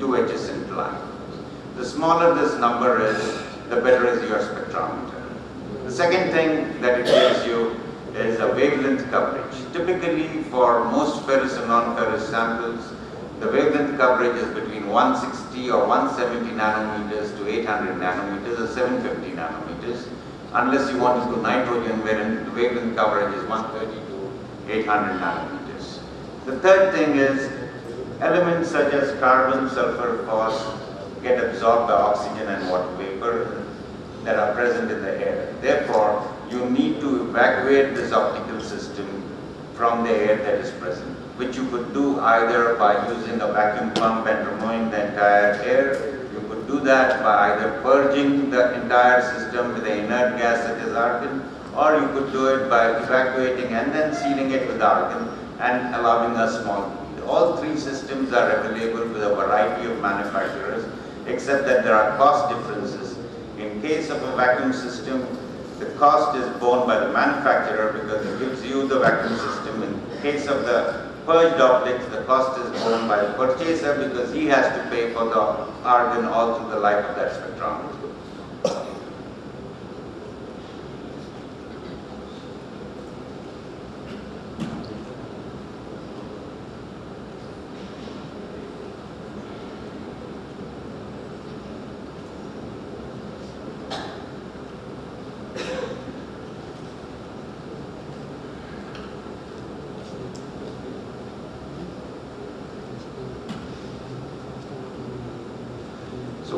2 adjacent lines. The smaller this number is, the better is your spectrometer. The second thing that it gives you is a wavelength coverage. Typically, for most ferrous and non-ferrous samples, the wavelength coverage is between 160 or 170 nanometers to 800 nanometers or 750 nanometers, unless you want to do nitrogen, wherein the wavelength coverage is 130 to 800 nanometers. The third thing is elements such as carbon, sulfur, phos get absorbed by oxygen and water vapor that are present in the air. Therefore, you need to evacuate this optical system from the air that is present, which you could do either by using a vacuum pump and removing the entire air. You could do that by either purging the entire system with an inert gas such as argon, or you could do it by evacuating and then sealing it with argon and allowing a small bleed. All three systems are available with a variety of manufacturers, except that there are cost differences. In case of a vacuum system, the cost is borne by the manufacturer because it gives you the vacuum system. In case of the purged optics, the cost is borne by the purchaser because he has to pay for the argon all through the life of that spectrometer.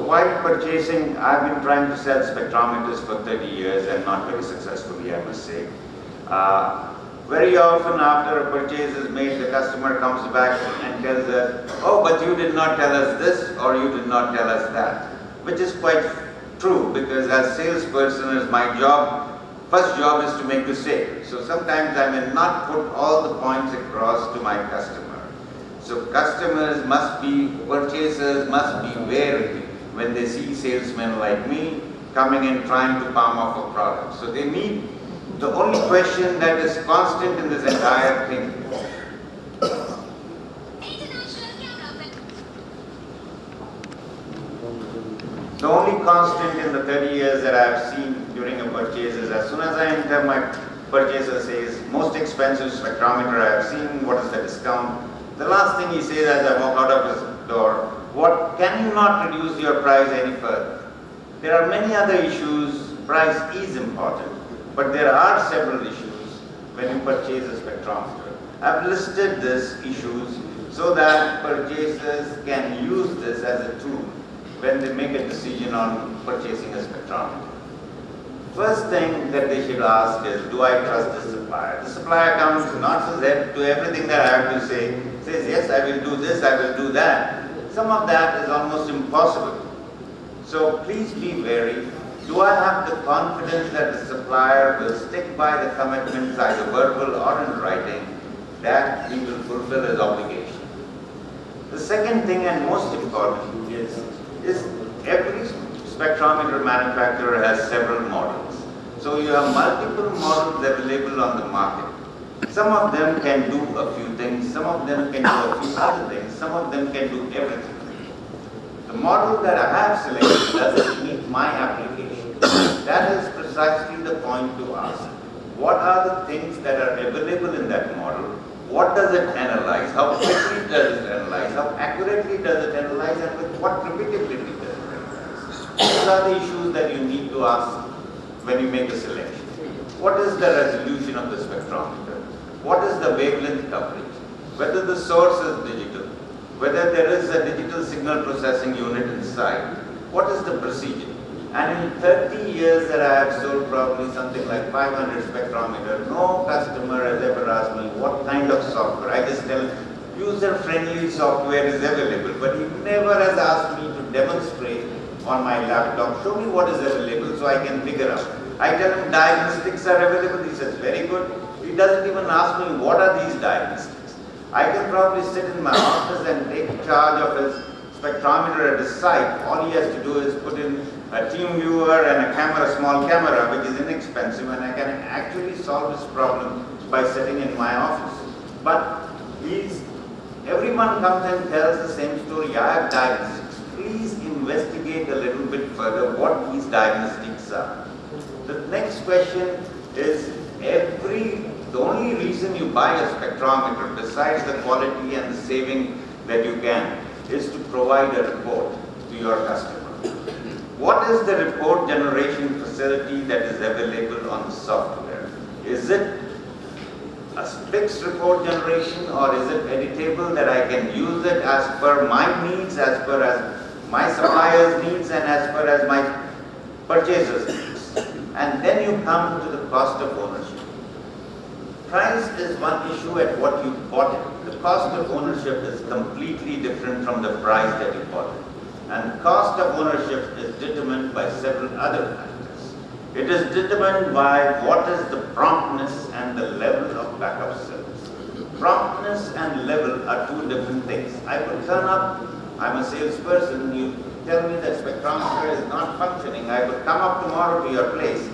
While purchasing, I've been trying to sell spectrometers for 30 years and not very successfully, I must say. Very often after a purchase is made, the customer comes back and tells us, oh, but you did not tell us this or you did not tell us that, which is quite true because as salesperson is my job, first job is to make the sale. So sometimes I may not put all the points across to my customer. So customers must be, purchasers must be wary when they see salesmen like me coming and trying to palm off a product. So they need, the only question that is constant in this entire thing, the only constant in the 30 years that I have seen during a purchase is as soon as I enter, my purchaser says, most expensive spectrometer I have seen, what is the discount? The last thing he says as I walk out of his door, what, can you not reduce your price any further? There are many other issues. Price is important, but there are several issues when you purchase a spectrometer. I've listed these issues so that purchasers can use this as a tool when they make a decision on purchasing a spectrometer. First thing that they should ask is, do I trust the supplier? The supplier comes, nods his head to everything that I have to say, says, yes, I will do this, I will do that. Some of that is almost impossible. So please be wary. Do I have the confidence that the supplier will stick by the commitments, either verbal or in writing, that he will fulfill his obligation? The second thing and most important is every spectrometer manufacturer has several models. So you have multiple models available on the market. Some of them can do a few things, some of them can do a few other things, some of them can do everything. The model that I have selected doesn't meet my application. That is precisely the point to ask. What are the things that are available in that model? What does it analyze? How quickly does it analyze? How accurately does it analyze? And with what repeatability does it analyze? These are the issues that you need to ask when you make a selection. What is the resolution of the spectrometer? What is the wavelength coverage? Whether the source is digital, whether there is a digital signal processing unit inside, what is the procedure? And in 30 years that I have sold probably something like 500 spectrometers, no customer has ever asked me what kind of software. I just tell him, user-friendly software is available, but he never has asked me to demonstrate on my laptop, show me what is available so I can figure out. I tell him diagnostics are available, he says very good. He doesn't even ask me what are these diagnostics. I can probably sit in my office and take charge of his spectrometer at his site. All he has to do is put in a team viewer and a camera, small camera, which is inexpensive, and I can actually solve this problem by sitting in my office. But these Everyone comes and tells the same story. I have diagnostics. Please investigate a little bit further what these diagnostics are. The next question is, the only reason you buy a spectrometer, besides the quality and the saving that you can, is to provide a report to your customer. What is the report generation facility that is available on the software? Is it a fixed report generation, or is it editable that I can use it as per my needs, as per as my supplier's needs, and as per as my purchaser's needs? And then you come to the cost of ownership. Price is one issue at what you bought it. The cost of ownership is completely different from the price that you bought it. And cost of ownership is determined by several other factors. It is determined by what is the promptness and the level of backup service. Promptness and level are two different things. I could turn up, I'm a salesperson, you tell me that spectrometer is not functioning. I could come up tomorrow to your place.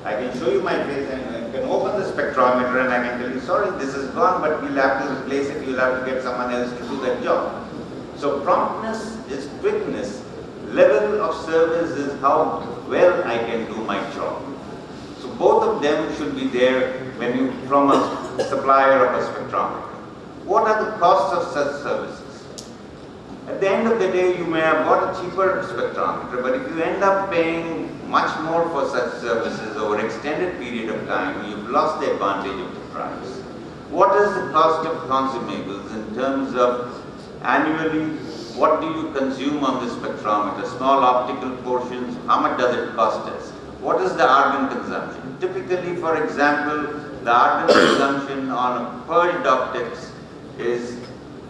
I can show you my face and I can open the spectrometer and I can tell you, sorry, this is gone, but we'll have to replace it. You'll have to get someone else to do that job. So promptness is quickness. Level of service is how well I can do my job. So both of them should be there when you, from a supplier of a spectrometer. What are the costs of such services? At the end of the day, you may have bought a cheaper spectrometer, but if you end up paying much more for such services over an extended period of time, you've lost the advantage of the price. What is the cost of consumables in terms of annually, what do you consume on this spectrometer? Small optical portions, how much does it cost us? What is the argon consumption? Typically, for example, the argon consumption on a purged optics is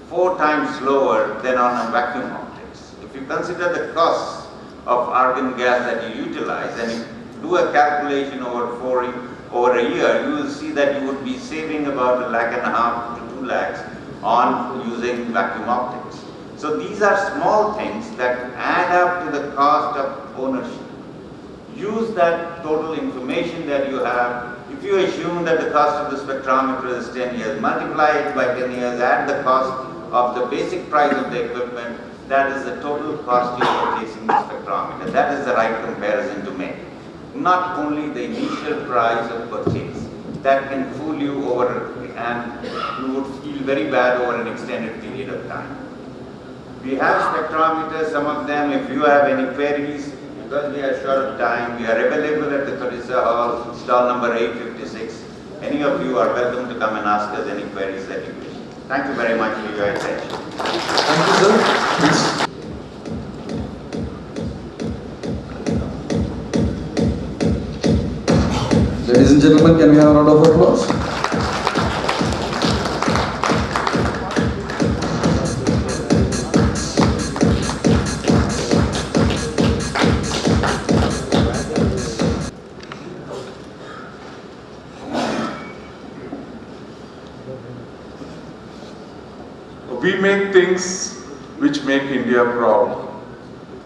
4 times lower than on a vacuum optics. If you consider the costs of argon gas that you utilize and you do a calculation over a year, you will see that you would be saving about $1.5 lakh to 2 lakhs on using vacuum optics. So these are small things that add up to the cost of ownership. Use that total information that you have. If you assume that the cost of the spectrometer is 10 years, multiply it by 10 years, add the cost of the basic price of the equipment, that is the total cost you are purchasing the spectrometer. That is the right comparison to make. Not only the initial price of purchase. That can fool you over and you would feel very bad over an extended period of time. We have spectrometers, some of them, if you have any queries, because we are short of time, we are available at the Carissa Hall, stall number 856. Any of you are welcome to come and ask us any queries that you wish. Thank you very much for your attention. Thank you, sir. Please. Ladies and gentlemen, can we have a round of applause? We make things which make India proud.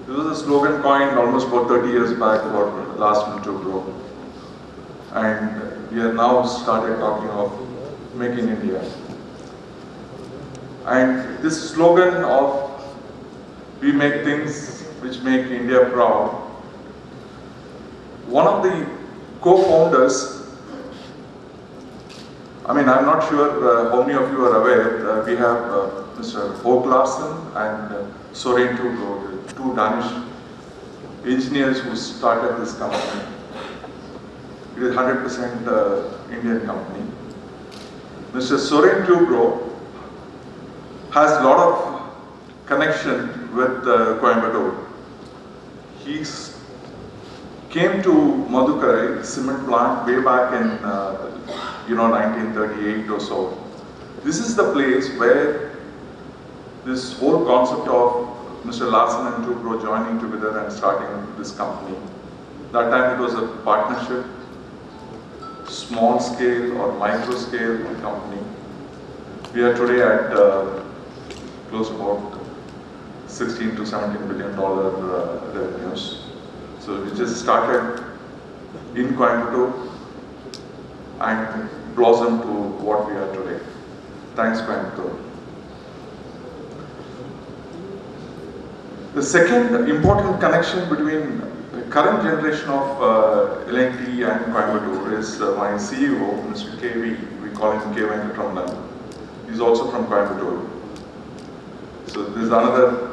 This was a slogan coined almost about 30 years back for Larsen & Toubro. And we have now started talking of Make in India. And this slogan of we make things which make India proud, one of the co-founders, I mean, I'm not sure how many of you are aware, we have Mr. Håk Larsen and Soren Toubro, the two Danish engineers who started this company. It is 100% Indian company. Mr. Soren Toubro has a lot of connection with Coimbatore. He came to Madurai cement plant way back in 1938 or so. This is the place where this whole concept of Mr. Larsen and Toubro joining together and starting this company. That time it was a partnership, small scale or micro scale company. We are today at close about $16 to $17 billion revenues. So we just started in Coimbatore and blossomed to what we are today. Thanks, Coimbatore. The second important connection between the current generation of L&T and Coimbatore is my CEO, Mr. KV, we call him K. Venkatraman. He's also from Coimbatore. So this is another,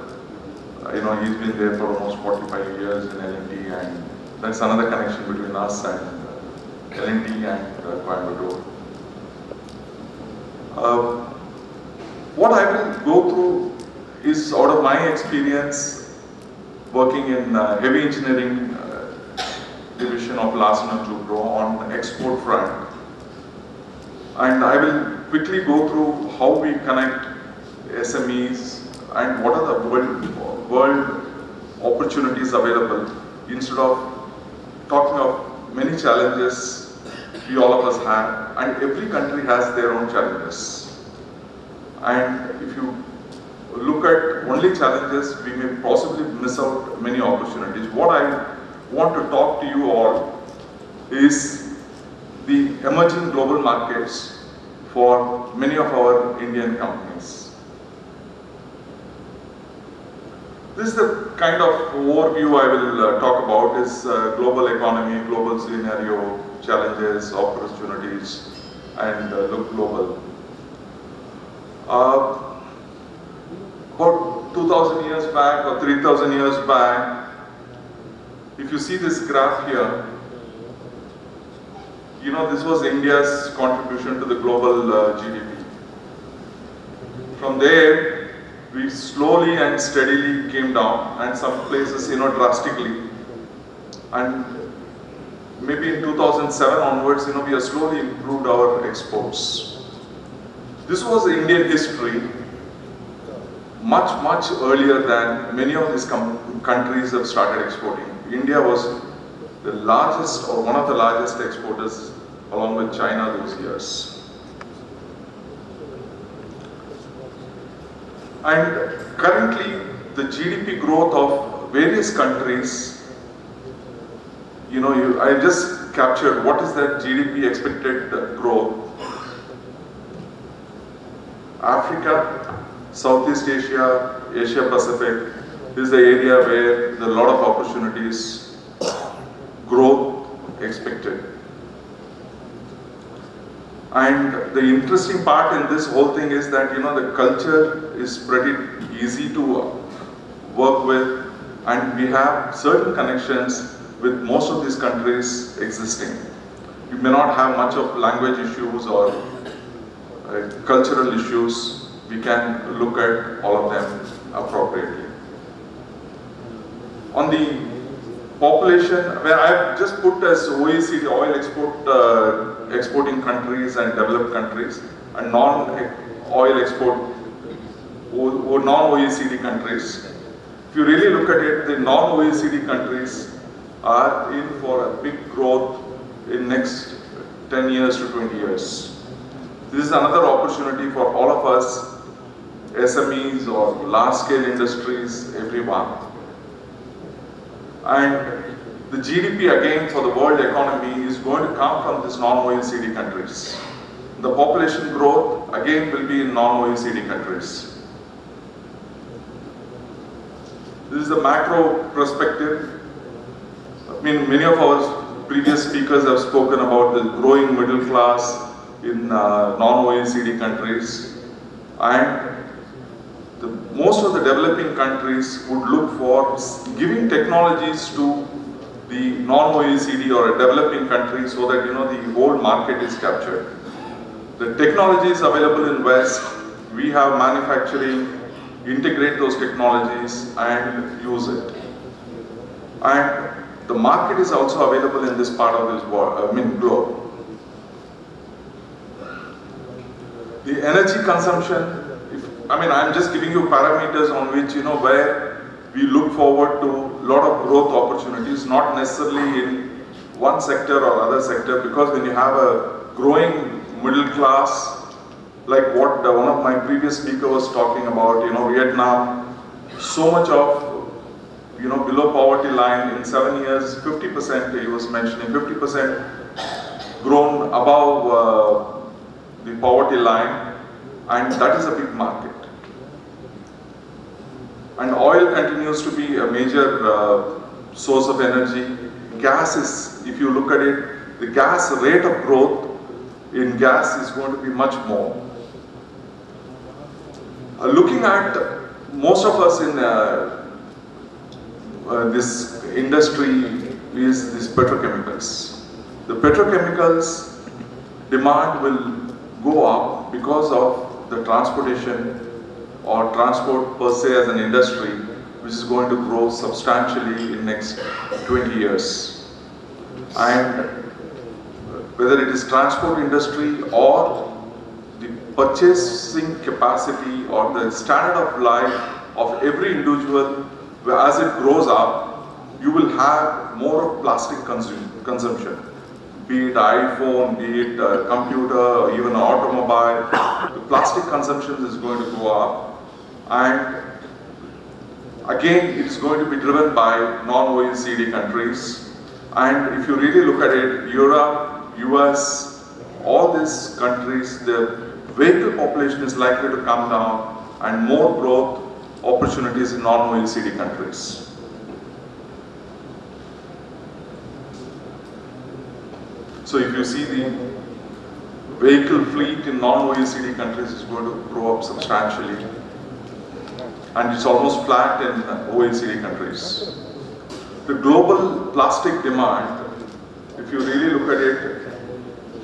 he's been there for almost 45 years in L&T, and that's another connection between us and L&T and Coimbatore. What I will go through is out of my experience working in heavy engineering division of Larsen & Toubro on export front. And I will quickly go through how we connect SMEs and what are the world opportunities available, instead of talking of many challenges we all of us have, and every country has their own challenges. And if you look at only challenges, we may possibly miss out many opportunities. What I want to talk to you all is the emerging global markets for many of our Indian companies. This is the kind of overview I will talk about, is global economy, global scenario, challenges, opportunities, and look global. About 2,000 years back or 3,000 years back, if you see this graph here, this was India's contribution to the global GDP. From there, we slowly and steadily came down, and some places, drastically. And maybe in 2007 onwards, we have slowly improved our exports. This was Indian history, much earlier than many of these countries have started exporting. India was the largest, or one of the largest exporters, along with China those years. And currently, the GDP growth of various countries, I just captured what is that GDP expected growth. Africa, Southeast Asia, Asia Pacific is the area where there are a lot of opportunities, growth expected. And the interesting part in this whole thing is that, the culture is pretty easy to work with, and we have certain connections with most of these countries existing. You may not have much of language issues or cultural issues. We can look at all of them appropriately. On the population, where I've just put as OECD, oil exporting countries and developed countries, and non-oil export, or non-OECD countries. If you really look at it, the non-OECD countries are in for a big growth in next 10 years to 20 years. This is another opportunity for all of us, SMEs or large-scale industries, everyone. And the GDP again for the world economy is going to come from these non-OECD countries. The population growth again will be in non-OECD countries. This is the macro perspective. Many of our previous speakers have spoken about the growing middle class in non-OECD countries, and most of the developing countries would look for giving technologies to the non-OECD or a developing country so that the whole market is captured. The technology is available in West. We have manufacturing, integrate those technologies and use it. And the market is also available in this part of this world, globe. The energy consumption, I'm just giving you parameters on which, where we look forward to a lot of growth opportunities, not necessarily in one sector or other sector, because when you have a growing middle class, like what one of my previous speakers was talking about, Vietnam, so much of, below poverty line in 7 years, 50%, he was mentioning, 50% grown above the poverty line, and that is a big market. And oil continues to be a major source of energy. Gas is, if you look at it, the gas rate of growth in gas is going to be much more. Looking at most of us in this industry is these petrochemicals. The petrochemicals demand will go up because of the transportation or transport per se as an industry, which is going to grow substantially in next 20 years. And whether it is transport industry or the purchasing capacity or the standard of life of every individual, as it grows up, you will have more of plastic consumption. Be it iPhone, be it a computer, or even an automobile, the plastic consumption is going to go up. And again, it's going to be driven by non-OECD countries. And if you really look at it, Europe, US, all these countries, the vehicle population is likely to come down and more growth opportunities in non-OECD countries. So if you see the vehicle fleet in non-OECD countries is going to grow up substantially. And it's almost flat in OECD countries. The global plastic demand, if you really look at it,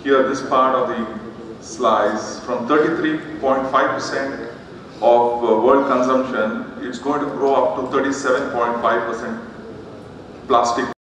here this part of the slice, from 33.5% of world consumption, it's going to grow up to 37.5% plastic